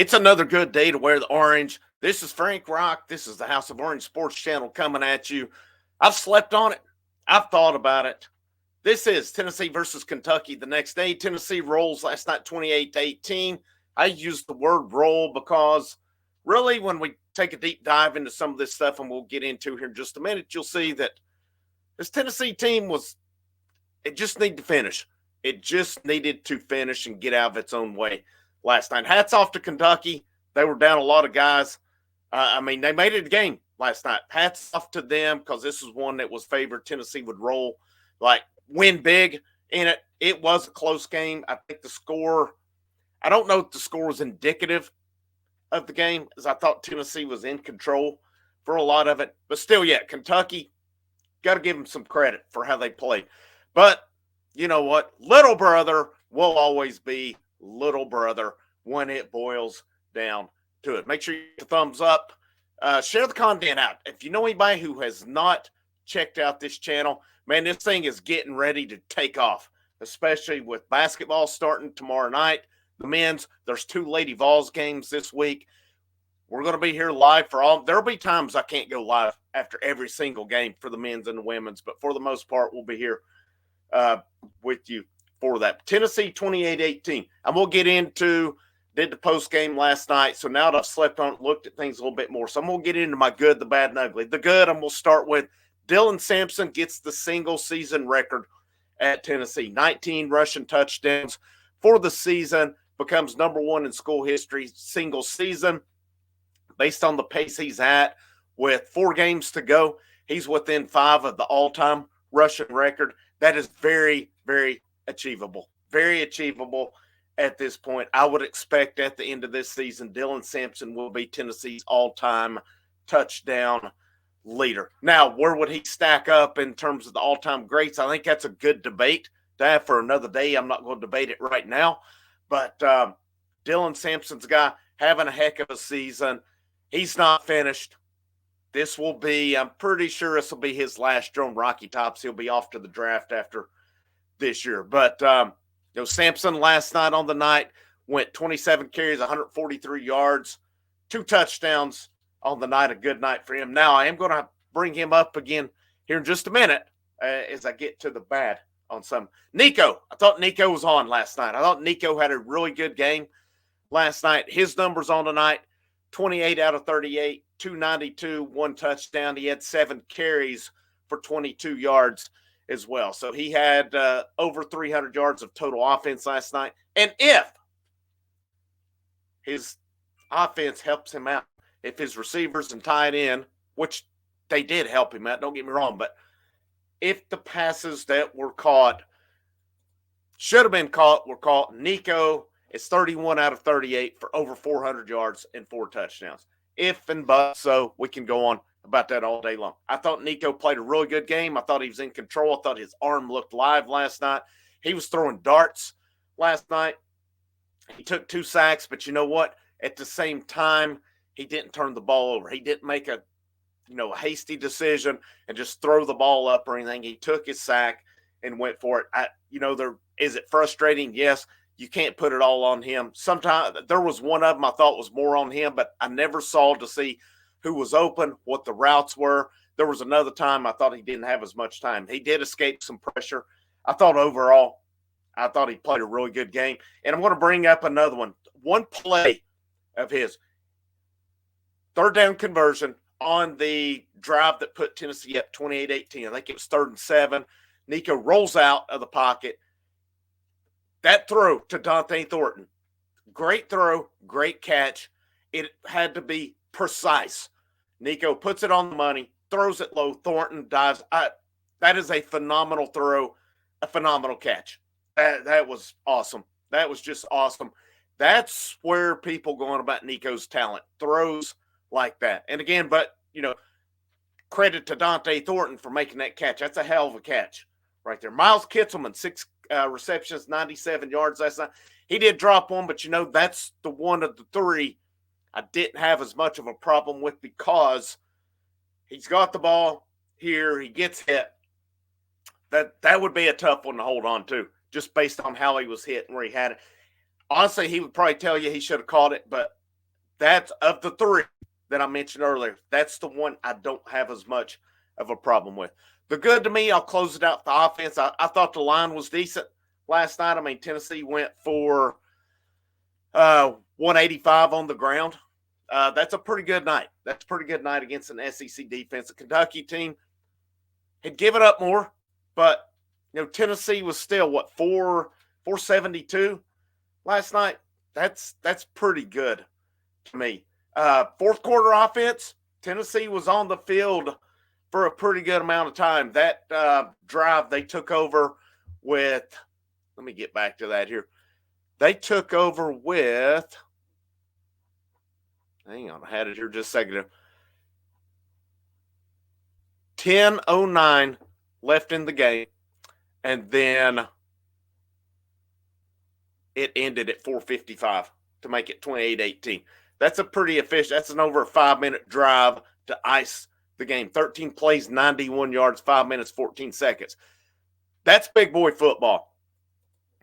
It's another good day to wear the orange. This is Frank Rock. This is the House of Orange Sports Channel coming at you. I've slept on it. I've thought about it. This is Tennessee versus Kentucky the next day. Tennessee rolls last night 28-18. I use the word roll because really when we take a deep dive into some of this stuff, and we'll get into here in just a minute, you'll see that this Tennessee team it just needed to finish. It just needed to finish and get out of its own way last night. Hats off to Kentucky. They were down a lot of guys. They made it a game last night. Hats off to them because this is one that was favored. Tennessee would roll, win big in it. It was a close game. I think the score, I don't know if the score was indicative of the game, as I thought Tennessee was in control for a lot of it. But still, yeah, Kentucky, got to give them some credit for how they played. But you know what? Little brother will always be little brother when it boils down to it. Make sure you hit the thumbs up. Share the content out. If you know anybody who has not checked out this channel, man, this thing is getting ready to take off, especially with basketball starting tomorrow night. The men's, there's 2 Lady Vols games this week. We're going to be here live for all. There'll be times I can't go live after every single game for the men's and the women's, but for the most part, we'll be here with you for that. Tennessee 28-18. And we'll get into, did the post game last night. So now that I've slept on it, looked at things a little bit more. So I'm going to get into my good, the bad, and ugly. The good, I'm going to start with Dylan Sampson gets the single season record at Tennessee. 19 rushing touchdowns for the season, becomes number 1 in school history single season. Based on the pace he's at with 4 games to go, he's within 5 of the all-time rushing record. That is very, very achievable. Very achievable at this point. I would expect at the end of this season, Dylan Sampson will be Tennessee's all-time touchdown leader. Now, where would he stack up in terms of the all-time greats? I think that's a good debate to have for another day. I'm not going to debate it right now. But Dylan Sampson's a guy having a heck of a season. He's not finished. This will be, I'm pretty sure this will be his last year on Rocky Tops. He'll be off to the draft after this year. But, Sampson last night on the night went 27 carries, 143 yards, 2 touchdowns on the night. A good night for him. Now, I am going to bring him up again here in just a minute as I get to the bad on some. Nico, I thought Nico was on last night. I thought Nico had a really good game last night. His numbers on tonight, 28 out of 38, 292, 1 touchdown. He had 7 carries for 22 yards as well. So he had over 300 yards of total offense last night. And if his offense helps him out, if his receivers and tight end, which they did help him out, don't get me wrong, but if the passes that were caught, should have been caught, were caught, Nico is 31 out of 38 for over 400 yards and 4 touchdowns. If and but, so we can go on about that all day long. I thought Nico played a really good game. I thought he was in control. I thought his arm looked live last night. He was throwing darts last night. He took 2 sacks, but you know what? At the same time, he didn't turn the ball over. He didn't make a hasty decision and just throw the ball up or anything. He took his sack and went for it. Is it frustrating? Yes. You can't put it all on him. Sometimes there was one of them I thought was more on him, but I never saw to see who was open, what the routes were. There was another time I thought he didn't have as much time. He did escape some pressure. I thought overall, I thought he played a really good game. And I'm going to bring up another one. One play of his, 3rd down conversion on the drive that put Tennessee up 28-18. I think it was 3rd and 7. Nico rolls out of the pocket. That throw to Dante Thornton, great throw, great catch. It had to be precise. Nico puts it on the money, throws it low. Thornton dives. That is a phenomenal throw, a phenomenal catch. That was awesome. That was just awesome. That's where people go on about Nico's talent, throws like that. And again, credit to Dante Thornton for making that catch. That's a hell of a catch right there. Miles Kitselman, 6 receptions, 97 yards last night. He did drop one, but that's the one of the 3 I didn't have as much of a problem with because he's got the ball here. He gets hit. That would be a tough one to hold on to, just based on how he was hit and where he had it. Honestly, he would probably tell you he should have caught it, but that's of the three that I mentioned earlier. That's the one I don't have as much of a problem with. The good to me, I'll close it out. The offense, I thought the line was decent last night. I mean, Tennessee went for 185 on the ground. That's a pretty good night. That's a pretty good night against an SEC defense. The Kentucky team had given up more, but Tennessee was still 472 last night. That's pretty good to me. Fourth quarter offense, Tennessee was on the field for a pretty good amount of time. That drive they took over with, let me get back to that here. They took over with, hang on, I had it here just a second ago. 10:09 left in the game, and then it ended at 4:55 to make it 28-18. That's a pretty efficient, that's an over a 5-minute drive to ice the game. 13 plays, 91 yards, 5 minutes, 14 seconds. That's big boy football.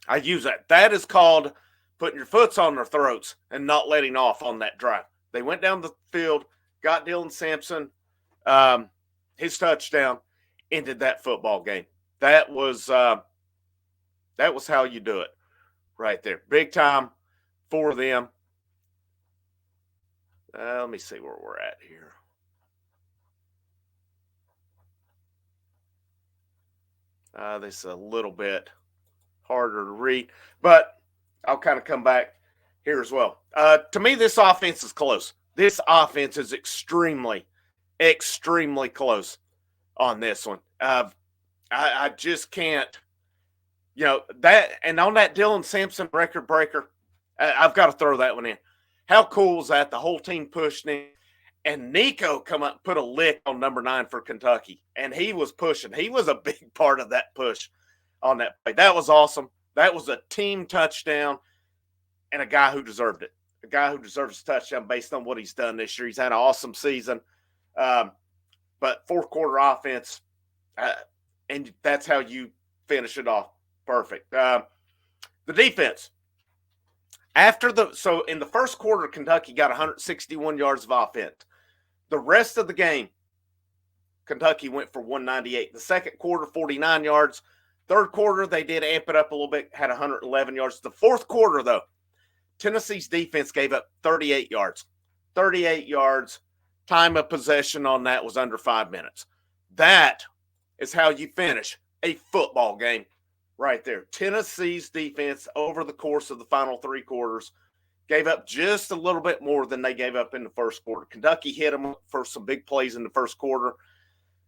I use that. That is called putting your foots on their throats and not letting off on that drive. They went down the field, got Dylan Sampson his touchdown, ended that football game. That was how you do it right there. Big time for them. Let me see where we're at here. This is a little bit harder to read, but I'll kind of come back here as well. To me, this offense is close. This offense is extremely close on this one. I just can't, that, and on that Dylan Sampson record breaker, I've got to throw that one in. How cool was that? The whole team pushed in, and Nico come up and put a lick on number 9 for Kentucky, and he was pushing. He was a big part of that push on that play. That was awesome. That was a team touchdown, and a guy who deserved it. A guy who deserves a touchdown based on what he's done this year. He's had an awesome season. But fourth quarter offense, and that's how you finish it off. Perfect. The defense. So in the first quarter, Kentucky got 161 yards of offense. The rest of the game, Kentucky went for 198. The second quarter, 49 yards. Third quarter, they did amp it up a little bit, had 111 yards. The fourth quarter, though, Tennessee's defense gave up 38 yards. 38 yards. Time of possession on that was under 5 minutes. That is how you finish a football game right there. Tennessee's defense, over the course of the final 3 quarters, gave up just a little bit more than they gave up in the first quarter. Kentucky hit them for some big plays in the first quarter.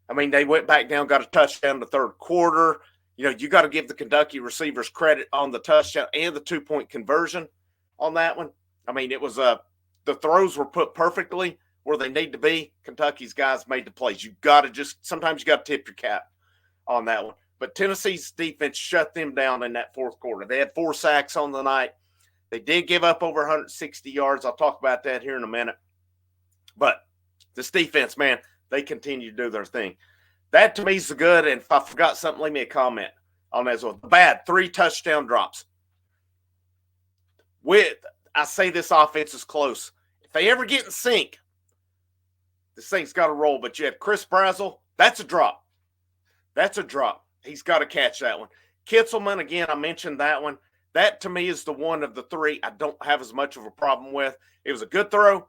I mean, they went back down, got a touchdown in the third quarter. You got to give the Kentucky receivers credit on the touchdown and the 2-point conversion on that one. I mean, it was the throws were put perfectly where they need to be. Kentucky's guys made the plays. Sometimes you got to tip your cap on that one. But Tennessee's defense shut them down in that fourth quarter. They had 4 sacks on the night. They did give up over 160 yards. I'll talk about that here in a minute. But this defense, man, they continue to do their thing. That to me is the good. And if I forgot something, leave me a comment on that as well. The bad, 3 touchdown drops. I say this offense is close. If they ever get in sync, this thing's got to roll. But you had Chris Brazzell. That's a drop. That's a drop. He's got to catch that one. Kitzelman, again, I mentioned that one. That, to me, is the one of the 3 I don't have as much of a problem with. It was a good throw.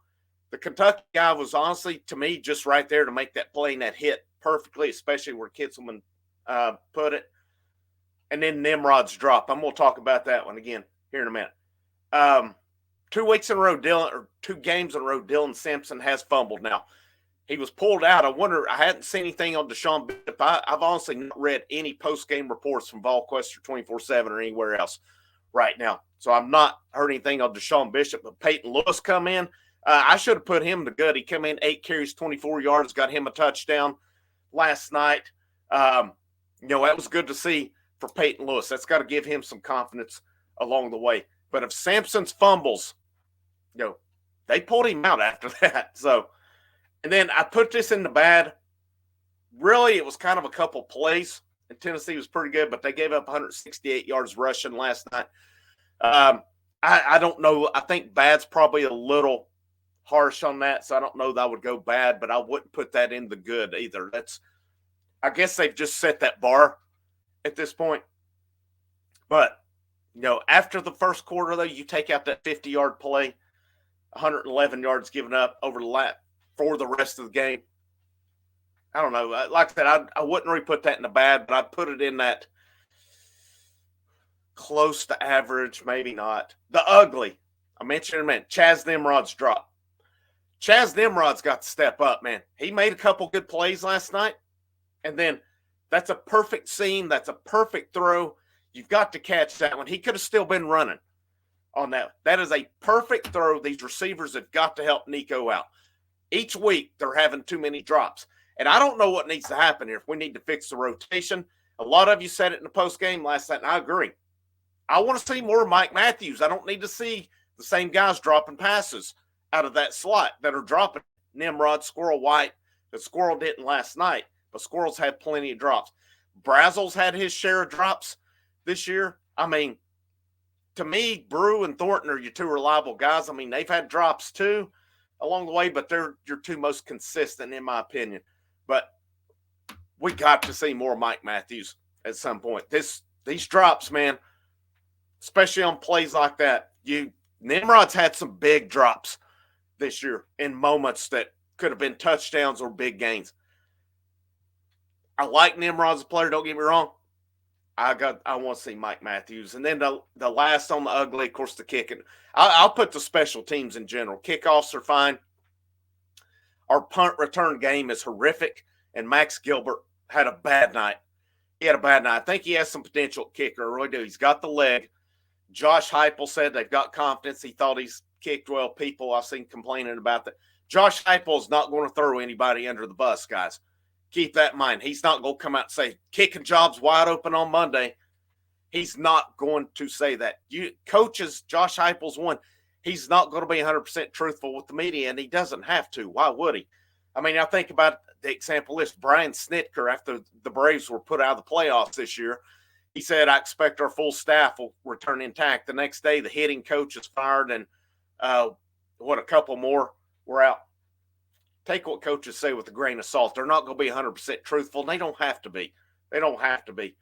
The Kentucky guy was honestly, to me, just right there to make that play and that hit perfectly, especially where Kitzelman put it. And then Nimrod's drop. I'm going to talk about that one again here in a minute. 2 weeks in a row, 2 games in a row, Dylan Sampson has fumbled now. He was pulled out. I hadn't seen anything on Deshaun Bishop. I've honestly not read any post-game reports from VolQuester 24/7 or anywhere else right now. So I've not heard anything on Deshaun Bishop, but Peyton Lewis come in. I should have put him to good. He come in 8 carries, 24 yards, got him a touchdown last night. That was good to see for Peyton Lewis. That's got to give him some confidence along the way. But if Sampson's fumbles, they pulled him out after that. So, and then I put this in the bad. Really, it was kind of a couple plays, and Tennessee was pretty good, but they gave up 168 yards rushing last night. I don't know. I think bad's probably a little harsh on that, so I don't know that I would go bad, but I wouldn't put that in the good either. I guess they've just set that bar at this point. But, after the first quarter, though, you take out that 50-yard play, 111 yards given up over the lap for the rest of the game. I don't know. Like I said, I wouldn't really put that in the bad, but I'd put it in that close to average, maybe not. The ugly. I mentioned it, man. Chaz Nimrod's drop. Chaz Nimrod's got to step up, man. He made a couple good plays last night, and then that's a perfect seam. That's a perfect throw. You've got to catch that one. He could have still been running on that. That is a perfect throw. These receivers have got to help Nico out. Each week, they're having too many drops. And I don't know what needs to happen here. If we need to fix the rotation. A lot of you said it in the post-game last night, and I agree. I want to see more Mike Matthews. I don't need to see the same guys dropping passes out of that slot that are dropping. Nimrod, Squirrel White. The Squirrel didn't last night, but Squirrel's had plenty of drops. Brazel's had his share of drops this year. I mean, to me, Brew and Thornton are your two reliable guys. I mean, they've had drops too along the way, but they're your two most consistent, in my opinion. But we got to see more Mike Matthews at some point. These drops, man, especially on plays like that. Nimrod's had some big drops this year in moments that could have been touchdowns or big gains. I like Nimrod as a player, don't get me wrong. I want to see Mike Matthews. And then the last on the ugly, of course, the kicking. I'll put the special teams in general. Kickoffs are fine. Our punt return game is horrific, and Max Gilbert had a bad night. He had a bad night. I think he has some potential at kicker. I really do. He's got the leg. Josh Heupel said they've got confidence. He thought he's kicked well. People I've seen complaining about that. Josh Heupel is not going to throw anybody under the bus, guys. Keep that in mind. He's not going to come out and say, kicking jobs wide open on Monday. He's not going to say that. Coaches, Josh Heupel's one. He's not going to be 100% truthful with the media, and he doesn't have to. Why would he? I mean, I think about the example list. Brian Snitker, after the Braves were put out of the playoffs this year, he said, I expect our full staff will return intact. The next day, the hitting coach is fired, and a couple more were out. Take what coaches say with a grain of salt. They're not going to be 100% truthful. They don't have to be. They don't have to be.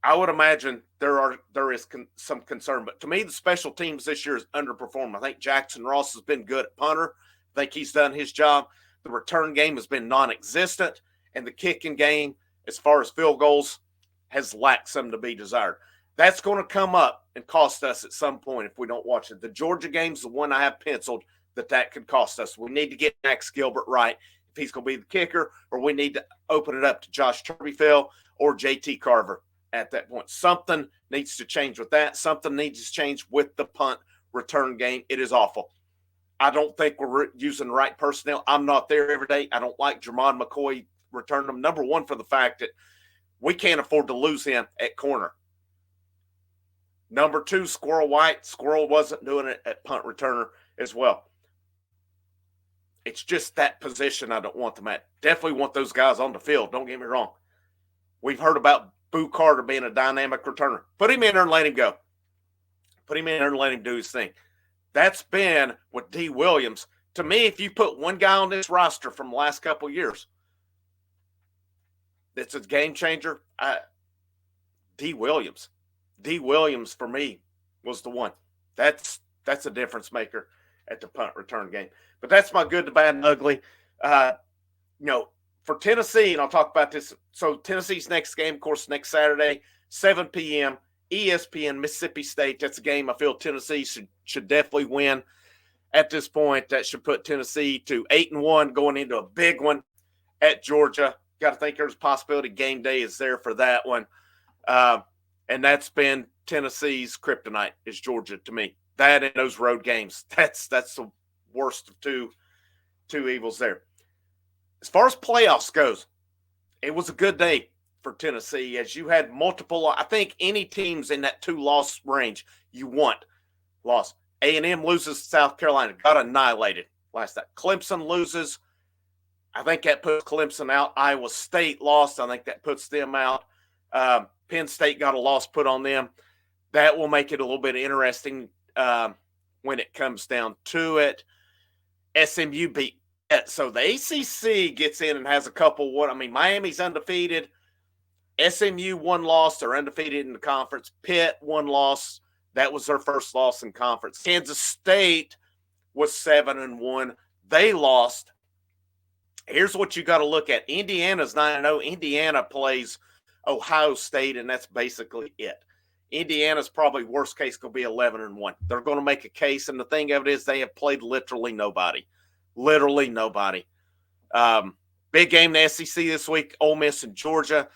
I would imagine there is some concern. But to me, the special teams this year is underperformed. I think Jackson Ross has been good at punter. I think he's done his job. The return game has been non-existent. And the kicking game, as far as field goals, has lacked some to be desired. That's going to come up and cost us at some point if we don't watch it. The Georgia game's the one I have penciled that could cost us. We need to get Max Gilbert right if he's going to be the kicker, or we need to open it up to Josh Turbyfield or JT Carver at that point. Something needs to change with that. Something needs to change with the punt return game. It is awful. I don't think we're using the right personnel. I'm not there every day. I don't like Jermon McCoy returning them. Number one, for the fact that we can't afford to lose him at corner. Number two, Squirrel White. Squirrel wasn't doing it at punt returner as well. It's just that position I don't want them at. Definitely want those guys on the field. Don't get me wrong. We've heard about Boo Carter being a dynamic returner. Put him in there and let him go. Put him in there and let him do his thing. That's been with D. Williams. To me, if you put one guy on this roster from the last couple of years that's a game changer, D. Williams. D. Williams, for me, was the one. That's a difference maker at the punt return game. But that's my good, the bad, and ugly. For Tennessee, and I'll talk about this. So Tennessee's next game, of course, next Saturday, 7 p.m., ESPN, Mississippi State. That's a game I feel Tennessee should definitely win at this point. That should put Tennessee to 8-1 going into a big one at Georgia. Got to think there's a possibility game day is there for that one. And that's been Tennessee's kryptonite is Georgia to me. That and those road games. That's the worst of two evils there. As far as playoffs goes, it was a good day for Tennessee as you had multiple. I think any teams in that 2-loss range you want loss. A&M loses to South Carolina, got annihilated last night. Clemson loses. I think that puts Clemson out. Iowa State lost. I think that puts them out. Penn State got a loss put on them. That will make it a little bit interesting when it comes down to it. SMU beat Pitt. So the ACC gets in and has a couple. Miami's undefeated. SMU one loss. They're undefeated in the conference. Pitt one loss. That was their first loss in conference. Kansas State was 7-1. They lost. Here's what you got to look at. Indiana's 9-0. Indiana plays Ohio State, and that's basically it. Indiana's probably worst case going to be 11-1. They're going to make a case, and the thing of it is they have played literally nobody. Literally nobody. Big game in the SEC this week, Ole Miss and Georgia.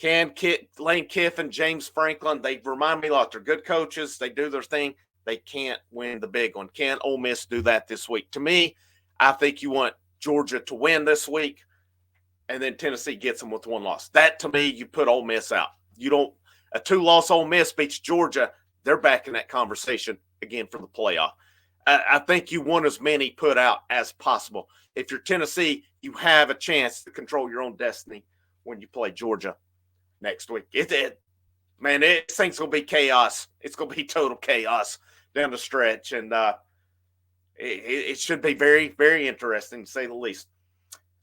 Lane Kiffin, James Franklin, they remind me like they're good coaches. They do their thing. They can't win the big one. Can Ole Miss do that this week? To me, I think you want Georgia to win this week, and then Tennessee gets them with one loss. That, to me, you put Ole Miss out. You don't – a two-loss Ole Miss beats Georgia, they're back in that conversation again for the playoff. I think you want as many put out as possible. If you're Tennessee, you have a chance to control your own destiny when you play Georgia next week. This thing's going to be chaos. It's going to be total chaos down the stretch, and it should be very, very interesting, to say the least.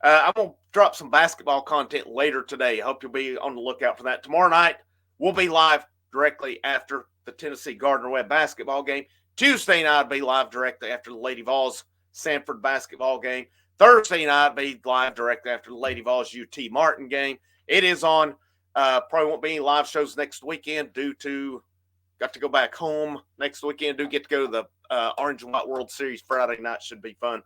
I'm going to drop some basketball content later today. I hope you'll be on the lookout for that. Tomorrow night, we'll be live directly after the Tennessee Gardner-Webb basketball game. Tuesday night, I'll be live directly after the Lady Vols Sanford basketball game. Thursday night, I'll be live directly after the Lady Vols UT Martin game. It is on. Probably won't be any live shows next weekend due to got to go back home next weekend. Do get to go to the Orange and White World Series Friday night. Should be fun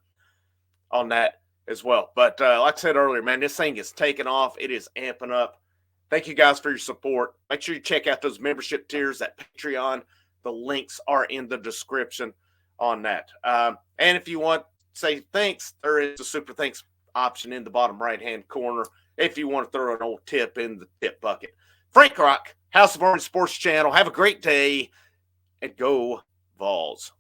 on that as well. But like I said earlier, man, this thing is taking off. It is amping up. Thank you guys for your support. Make sure you check out those membership tiers at Patreon. The links are in the description on that. And if you want to say thanks, there is a super thanks option in the bottom right-hand corner if you want to throw an old tip in the tip bucket. Frank Rock, House of Orange Sports Channel. Have a great day, and go Vols.